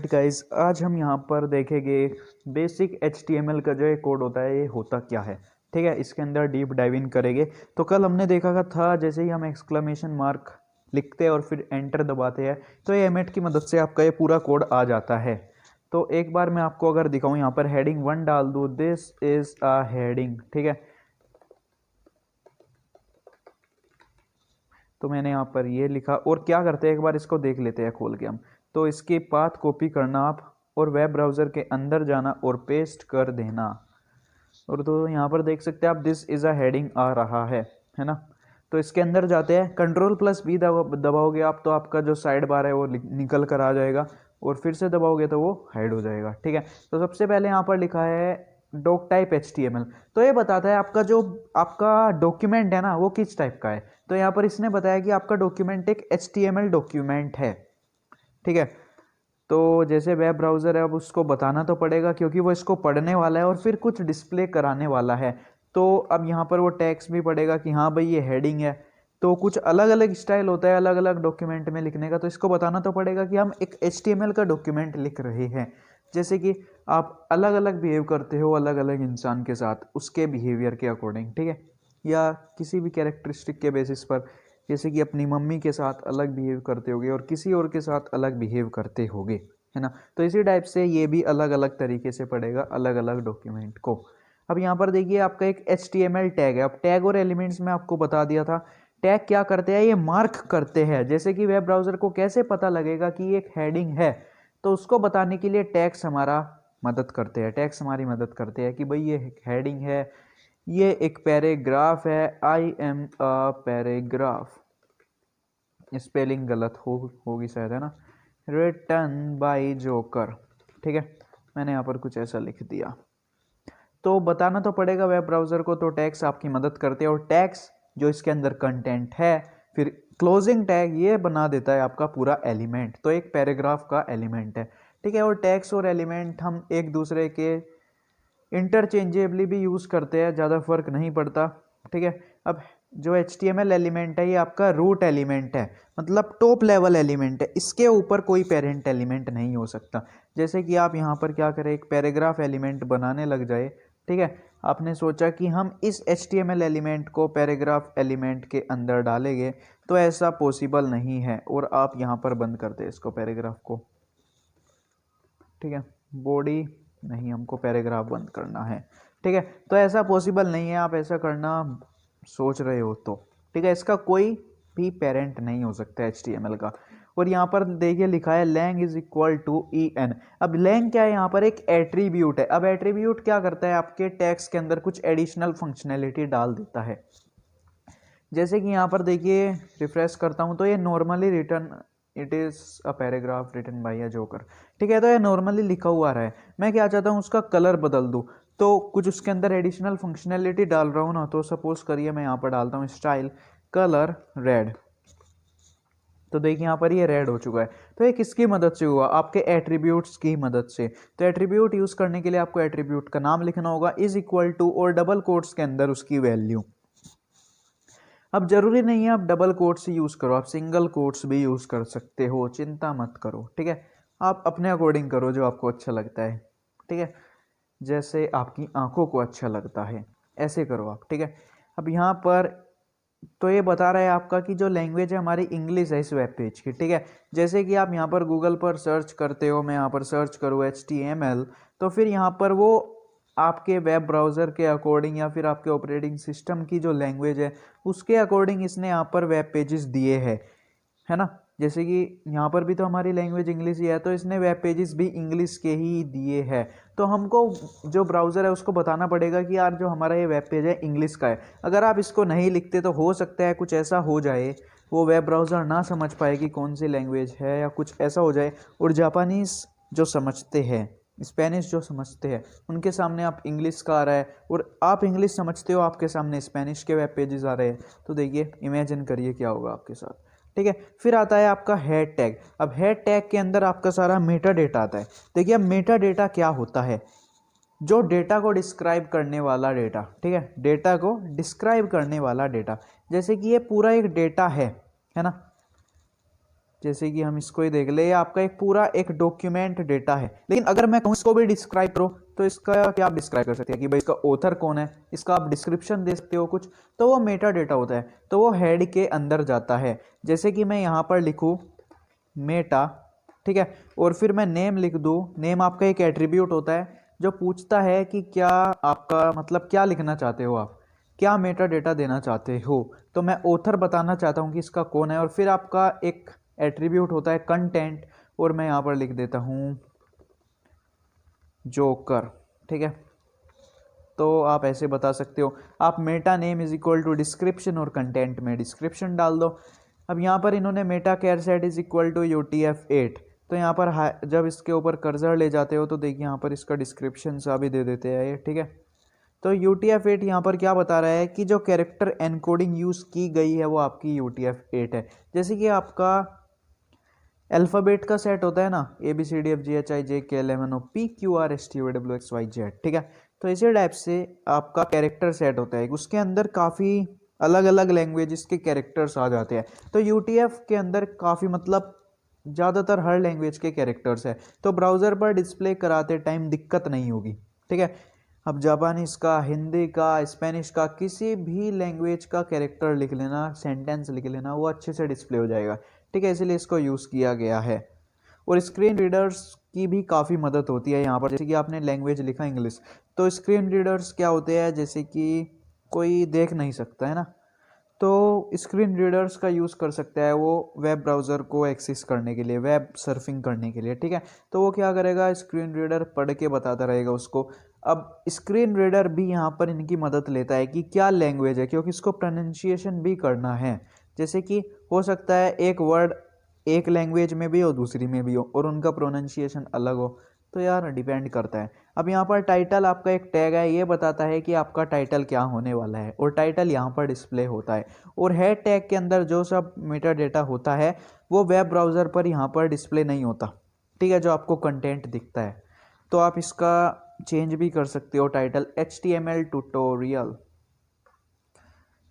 Alright guys, आज हम यहाँ पर देखेंगे बेसिक HTML का जो ये कोड होता है ये होता क्या है। ठीक है, इसके अंदर डीप डाइव इन करेंगे। तो कल हमने देखा था जैसे ही हम एक्सक्लेमेशन मार्क लिखते हैं और फिर एंटर दबाते हैं तो ये एमेट की मदद से आपका ये पूरा कोड आ जाता है। तो एक बार मैं आपको अगर दिखाऊं, यहाँ पर हेडिंग 1 डाल दूँ, दिस इज अ हेडिंग। ठीक है, तो मैंने यहाँ पर ये लिखा और क्या करते हैं एक बार इसको देख लेते हैं खोल के हम। तो इसकी पाथ कॉपी करना आप और वेब ब्राउज़र के अंदर जाना और पेस्ट कर देना। और तो यहाँ पर देख सकते हैं आप, दिस इज़ अ हेडिंग आ रहा है ना। तो इसके अंदर जाते हैं, Ctrl+V दबाओगे आप तो आपका जो साइड बार है वो निकल कर आ जाएगा और फिर से दबाओगे तो वो हाइड हो जाएगा। ठीक है, तो सबसे पहले यहाँ पर लिखा है डॉक टाइप HTML। तो ये बताता है आपका जो आपका डॉक्यूमेंट है ना वो किस टाइप का है। तो यहाँ पर इसने बताया कि आपका डॉक्यूमेंट एक HTML डॉक्यूमेंट है। ठीक है, तो जैसे वेब ब्राउज़र है अब उसको बताना तो पड़ेगा क्योंकि वो इसको पढ़ने वाला है और फिर कुछ डिस्प्ले कराने वाला है। तो अब यहाँ पर वो टैक्स भी पड़ेगा कि हाँ भाई ये हेडिंग है। तो कुछ अलग अलग स्टाइल होता है अलग अलग डॉक्यूमेंट में लिखने का, तो इसको बताना तो पड़ेगा कि हम एक HTML का डॉक्यूमेंट लिख रहे हैं। जैसे कि आप अलग अलग बिहेव करते हो अलग अलग इंसान के साथ उसके बिहेवियर के अकॉर्डिंग। ठीक है, या किसी भी कैरेक्टरिस्टिक के बेसिस पर, जैसे कि अपनी मम्मी के साथ अलग बिहेव करते होगे और किसी और के साथ अलग बिहेव करते होगे, है ना। तो इसी टाइप से ये भी अलग अलग तरीके से पड़ेगा अलग अलग डॉक्यूमेंट को। अब यहाँ पर देखिए आपका एक HTML टैग है। अब टैग और एलिमेंट्स में आपको बता दिया था, टैग क्या करते हैं, ये मार्क करते हैं। जैसे कि वेब ब्राउज़र को कैसे पता लगेगा कि ये एक हेडिंग है, तो उसको बताने के लिए टैग्स हमारा मदद करते हैं। टैग्स हमारी मदद करते हैं कि भाई ये हेडिंग है, ये एक पैराग्राफ है, I am a paragraph, spelling गलत होगी शायद, है ना, रिटन बाय जोकर। ठीक है, मैंने यहाँ पर कुछ ऐसा लिख दिया। तो बताना तो पड़ेगा वेब ब्राउज़र को, तो टैग्स आपकी मदद करते हैं। और टैग्स जो इसके अंदर कंटेंट है, फिर क्लोजिंग टैग ये बना देता है आपका पूरा एलिमेंट। तो एक पैराग्राफ का एलिमेंट है। ठीक है, और टैग्स और एलिमेंट हम एक दूसरे के इंटरचेंजेबली भी यूज़ करते हैं, ज़्यादा फर्क नहीं पड़ता। ठीक है, अब जो HTML एलिमेंट है ये आपका रूट एलिमेंट है, मतलब टॉप लेवल एलिमेंट है। इसके ऊपर कोई पेरेंट एलिमेंट नहीं हो सकता। जैसे कि आप यहाँ पर क्या करें, एक पैराग्राफ एलिमेंट बनाने लग जाए। ठीक है, आपने सोचा कि हम इस HTML एलिमेंट को पैराग्राफ एलिमेंट के अंदर डालेंगे, तो ऐसा पॉसिबल नहीं है। और आप यहाँ पर बंद कर दे इसको, पैराग्राफ को। ठीक है, बॉडी नहीं, हमको पैराग्राफ बंद करना है। ठीक है, तो ऐसा पॉसिबल नहीं है, आप ऐसा करना सोच रहे हो तो। ठीक है, इसका कोई भी पेरेंट नहीं हो सकता HTML का। और यहाँ पर देखिए लिखा है lang is equal to en। अब लैंग क्या है, यहाँ पर एक एट्रीब्यूट है। अब एट्रीब्यूट क्या करता है, आपके टेक्स्ट के अंदर कुछ एडिशनल फंक्शनैलिटी डाल देता है। जैसे कि यहाँ पर देखिए, रिफ्रेश करता हूँ तो ये normally return it is a paragraph written by a joker. ठीक है, तो ये नॉर्मली लिखा हुआ रहा है। मैं क्या चाहता हूँ, उसका कलर बदल दूँ, तो कुछ उसके अंदर एडिशनल फंक्शनैलिटी डाल रहा हूँ ना। तो सपोज करिए मैं यहाँ पर डालता हूँ स्टाइल कलर रेड, तो देखिए यहाँ पर ये रेड हो चुका है। तो ये किसकी मदद से हुआ, आपके एट्रीब्यूट्स की मदद से। तो एट्रीब्यूट यूज़ करने के लिए आपको एट्रीब्यूट का नाम लिखना होगा, इज इक्वल टू, और डबल कोट्स के अंदर उसकी वैल्यू। अब जरूरी नहीं है आप डबल कोट्स ही यूज़ करो, आप सिंगल कोट्स भी यूज़ कर सकते हो, चिंता मत करो। ठीक है, आप अपने अकॉर्डिंग करो जो आपको अच्छा लगता है। ठीक है, जैसे आपकी आंखों को अच्छा लगता है ऐसे करो आप। ठीक है, अब यहाँ पर तो ये बता रहा है आपका कि जो लैंग्वेज है हमारी इंग्लिश है इस वेब पेज की। ठीक है, जैसे कि आप यहाँ पर गूगल पर सर्च करते हो, मैं यहाँ पर सर्च करूँ HTML, तो फिर यहाँ पर वो आपके वेब ब्राउज़र के अकॉर्डिंग या फिर आपके ऑपरेटिंग सिस्टम की जो लैंग्वेज है उसके अकॉर्डिंग इसने यहाँ पर वेब पेजेस दिए हैं, है ना। जैसे कि यहाँ पर भी तो हमारी लैंग्वेज इंग्लिश ही है, तो इसने वेब पेजेस भी इंग्लिश के ही दिए हैं। तो हमको जो ब्राउज़र है उसको बताना पड़ेगा कि यार जो हमारा ये वेब पेज है इंग्लिश का है। अगर आप इसको नहीं लिखते तो हो सकता है कुछ ऐसा हो जाए, वो वेब ब्राउज़र ना समझ पाए कि कौन सी लैंग्वेज है, या कुछ ऐसा हो जाए। और जापानीज़ जो समझते हैं, स्पेनिश जो समझते हैं, उनके सामने आप इंग्लिश का आ रहा है और आप इंग्लिश समझते हो, आपके सामने स्पेनिश के वेब पेजेस आ रहे हैं। तो देखिए, इमेजिन करिए क्या होगा आपके साथ। ठीक है, फिर आता है आपका हेड टैग। अब हेड टैग के अंदर आपका सारा मेटा डेटा आता है। देखिए, अब मेटा डेटा क्या होता है, जो डेटा को डिस्क्राइब करने वाला डेटा। ठीक है, डेटा को डिस्क्राइब करने वाला डेटा, जैसे कि ये पूरा एक डेटा है ना। जैसे कि हम इसको ही देख ले, ये आपका एक पूरा एक डॉक्यूमेंट डेटा है। लेकिन अगर मैं कहूँ इसको भी डिस्क्राइब करो, तो इसका क्या आप डिस्क्राइब कर सकते हैं कि भाई इसका ऑथर कौन है, इसका आप डिस्क्रिप्शन दे सकते हो कुछ, तो वो मेटा डेटा होता है, तो वो हेड के अंदर जाता है। जैसे कि मैं यहाँ पर लिखूँ मेटा, ठीक है, और फिर मैं नेम लिख दूँ। नेम आपका एक एट्रीब्यूट होता है जो पूछता है कि क्या आपका मतलब क्या लिखना चाहते हो, आप क्या मेटा डेटा देना चाहते हो। तो मैं ऑथर बताना चाहता हूँ कि इसका कौन है, और फिर आपका एक एट्रीब्यूट होता है कंटेंट, और मैं यहाँ पर लिख देता हूँ जोकर, ठीक है। तो आप ऐसे बता सकते हो, आप meta name is equal to description और कंटेंट में डिस्क्रिप्शन डाल दो। अब यहाँ पर इन्होंने meta care set is equal to UTF-8, तो यहाँ पर जब इसके ऊपर कर्सर ले जाते हो तो देखिए यहाँ पर इसका डिस्क्रिप्शन सा भी दे देते हैं ये, ठीक है। तो UTF-8 यहाँ पर क्या बता रहा है कि जो कैरेक्टर एनकोडिंग यूज़ की गई है वो आपकी UTF-8 है। जैसे कि आपका अल्फ़ाबेट का सेट होता है ना, ABCDFGHIJKLMNOPQRSTUVWXYZ, ठीक है। तो इसी टाइप से आपका कैरेक्टर सेट होता है, उसके अंदर काफ़ी अलग अलग लैंग्वेजेस के कैरेक्टर्स आ जाते हैं। तो UTF के अंदर काफ़ी मतलब ज़्यादातर हर लैंग्वेज के कैरेक्टर्स है, तो ब्राउज़र पर डिस्प्ले कराते टाइम दिक्कत नहीं होगी, ठीक है। अब जापानीज़ का, हिंदी का, स्पेनिश का, किसी भी लैंग्वेज का कैरेक्टर लिख लेना, सेंटेंस लिख लेना, वो अच्छे से डिस्प्ले हो जाएगा, ठीक है। इसलिए इसको यूज़ किया गया है। और स्क्रीन रीडर्स की भी काफ़ी मदद होती है यहाँ पर। जैसे कि आपने लैंग्वेज लिखा इंग्लिश, तो स्क्रीन रीडर्स क्या होते हैं, जैसे कि कोई देख नहीं सकता है ना, तो स्क्रीन रीडर्स का यूज़ कर सकता है वो वेब ब्राउज़र को एक्सेस करने के लिए, वेब सर्फिंग करने के लिए, ठीक है। तो वो क्या करेगा, स्क्रीन रीडर पढ़ के बताता रहेगा उसको। अब स्क्रीन रीडर भी यहाँ पर इनकी मदद लेता है कि क्या लैंग्वेज है, क्योंकि इसको प्रोनाउंसिएशन भी करना है। जैसे कि हो सकता है एक वर्ड एक लैंग्वेज में भी हो, दूसरी में भी हो, और उनका प्रोनाउंसिएशन अलग हो, तो यार डिपेंड करता है। अब यहाँ पर टाइटल आपका एक टैग है, ये बताता है कि आपका टाइटल क्या होने वाला है, और टाइटल यहाँ पर डिस्प्ले होता है। और हेड टैग के अंदर जो सब मेटा डेटा होता है वो वेब ब्राउज़र पर यहाँ पर डिस्प्ले नहीं होता, ठीक है, जो आपको कंटेंट दिखता है। तो आप इसका चेंज भी कर सकते हो, टाइटल HTML ट्यूटोरियल,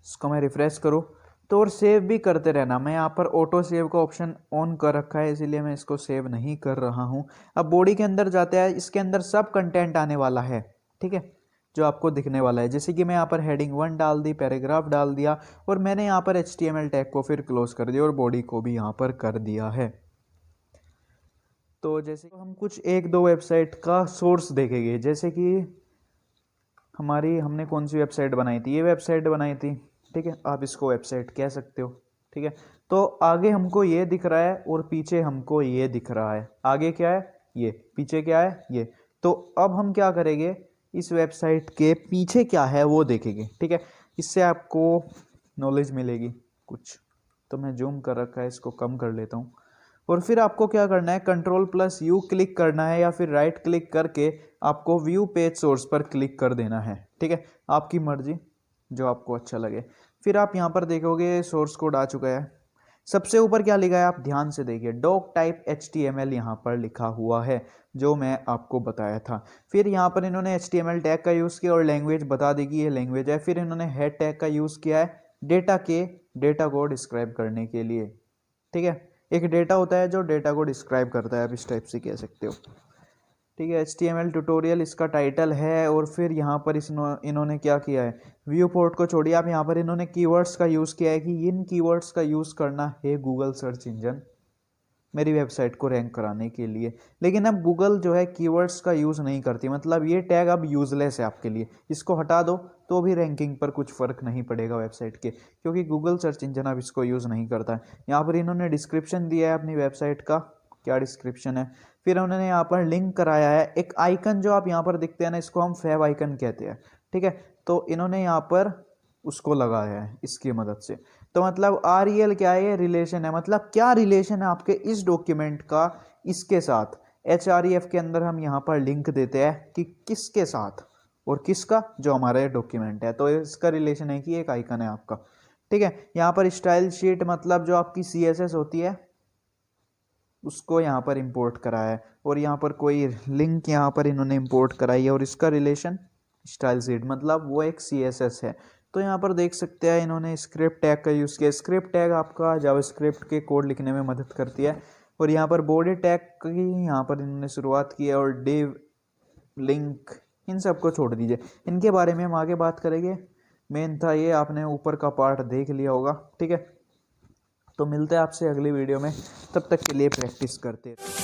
इसको मैं रिफ्रेश करूँ तो, और सेव भी करते रहना। मैं यहाँ पर ऑटो सेव का ऑप्शन ऑन कर रखा है, इसीलिए मैं इसको सेव नहीं कर रहा हूँ। अब बॉडी के अंदर जाते हैं, इसके अंदर सब कंटेंट आने वाला है, ठीक है, जो आपको दिखने वाला है। जैसे कि मैं यहाँ पर हेडिंग 1 डाल दी, पैराग्राफ डाल दिया, और मैंने यहाँ पर HTML टैग को फिर क्लोज कर दिया और बॉडी को भी यहाँ पर कर दिया है। तो जैसे हम कुछ एक दो वेबसाइट का सोर्स देखेंगे, जैसे कि हमने कौन सी वेबसाइट बनाई थी, ये वेबसाइट बनाई थी, ठीक है, आप इसको वेबसाइट कह सकते हो, ठीक है। तो आगे हमको ये दिख रहा है और पीछे हमको ये दिख रहा है। आगे क्या है ये, पीछे क्या है ये। तो अब हम क्या करेंगे, इस वेबसाइट के पीछे क्या है वो देखेंगे, ठीक है। इससे आपको नॉलेज मिलेगी कुछ। तो मैं जूम कर रखा है, इसको कम कर लेता हूँ। और फिर आपको क्या करना है, Ctrl+U क्लिक करना है, या फिर राइट क्लिक करके आपको व्यू पेज सोर्स पर क्लिक कर देना है, ठीक है, आपकी मर्जी, जो आपको अच्छा लगे। फिर आप यहाँ पर देखोगे सोर्स कोड आ चुका है। सबसे ऊपर क्या लिखा है, आप ध्यान से देखिए, डॉक टाइप HTML यहाँ पर लिखा हुआ है, जो मैं आपको बताया था। फिर यहाँ पर इन्होंने HTML टैग का यूज़ किया और लैंग्वेज बता दी कि ये लैंग्वेज है। फिर इन्होंने हेड टैग का यूज़ किया है डेटा को डिस्क्राइब करने के लिए, ठीक है। एक डेटा होता है जो डेटा को डिस्क्राइब करता है, आप इस टाइप से कह सकते हो, ठीक है। HTML ट्यूटोरियल इसका टाइटल है। और फिर यहाँ पर इन्होंने क्या किया है, व्यू पोर्ट को छोड़िए, आप यहाँ पर इन्होंने कीवर्ड्स का यूज़ किया है कि इन कीवर्ड्स का यूज़ करना है गूगल सर्च इंजन मेरी वेबसाइट को रैंक कराने के लिए। लेकिन अब गूगल जो है कीवर्ड्स का यूज़ नहीं करती, मतलब ये टैग अब यूज़लेस है आपके लिए, इसको हटा दो तो भी रैंकिंग पर कुछ फ़र्क नहीं पड़ेगा वेबसाइट के, क्योंकि गूगल सर्च इंजन अब इसको यूज़ नहीं करता है। यहाँ पर इन्होंने डिस्क्रिप्शन दिया है अपनी वेबसाइट का, क्या डिस्क्रिप्शन है। फिर उन्होंने यहाँ पर लिंक कराया है, एक आइकन जो आप यहाँ पर दिखते हैं ना, इसको हम फेव आइकन कहते हैं, ठीक है। तो इन्होंने यहाँ पर उसको लगाया है इसकी मदद से। तो मतलब REL क्या है, ये रिलेशन है, मतलब क्या रिलेशन है आपके इस डॉक्यूमेंट का इसके साथ। HREF के अंदर हम यहाँ पर लिंक देते हैं कि किसके साथ, और किसका, जो हमारा ये डॉक्यूमेंट है। तो इसका रिलेशन है कि एक आइकन है आपका, ठीक है। यहाँ पर स्टाइल शीट मतलब जो आपकी CSS होती है उसको यहाँ पर इंपोर्ट करा है, और यहाँ पर कोई लिंक यहाँ पर इन्होंने इंपोर्ट कराई है, और इसका रिलेशन स्टाइल शीट मतलब वो एक CSS है, तो यहाँ पर देख सकते हैं इन्होंने स्क्रिप्ट टैग का यूज़ किया। स्क्रिप्ट टैग आपका जावास्क्रिप्ट के कोड लिखने में मदद करती है। और यहाँ पर बॉडी टैग की यहाँ पर इन्होंने शुरुआत की है, और डिव, लिंक, इन सब को छोड़ दीजिए, इनके बारे में हम आगे बात करेंगे। मेन था ये, आपने ऊपर का पार्ट देख लिया होगा, ठीक है। तो मिलते हैं आपसे अगली वीडियो में, तब तक के लिए प्रैक्टिस करते रहिए।